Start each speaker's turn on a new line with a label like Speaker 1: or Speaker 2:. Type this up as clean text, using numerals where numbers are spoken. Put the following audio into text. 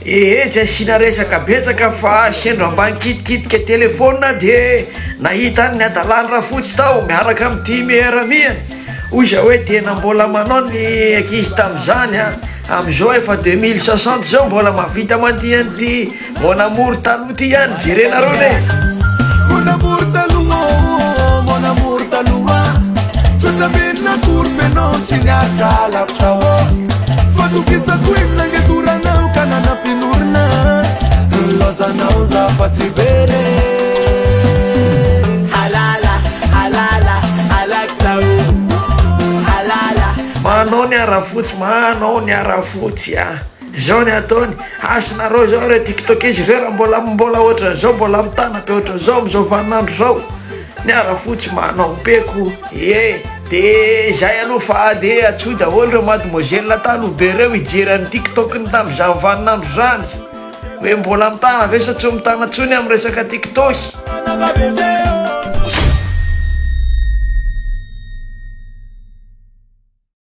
Speaker 1: tsy asina resaka betsaka fa sendro ambany kitikitika telefona de nahita ny adalany raha fotsy tao miaraka amin'ity miaramihany oza hoe tena mbola manao ny ankizy tam'izany a am'izao efa 2060 zao mbola mahavita mandihany ty monamory taloha ty ihany jerenareo ne
Speaker 2: monamory taloha monamory taloha tsotsambenina kory fenao tsy niaritra alako sao fatokisako imnangedoranao ka nanampinorina nilozanao za fa tsy very halala halala alakisao halala
Speaker 1: manao ny arafotsy manao ny arafotsy a zao ny ataony asinareo zao re tiktokisy reo raha mbola ohatran'izao mbola mitanape ohatran'izao am'izao vaninandro zao ny arafotsy manao peko de zay aloha fa de atsoy daholo reo mademoiselle taloha be reo ijeran'ny tiktokny tam'izany vaninandro zany hoe mbola mitana ve sa tsy mitana tsony am'y resaka tiktok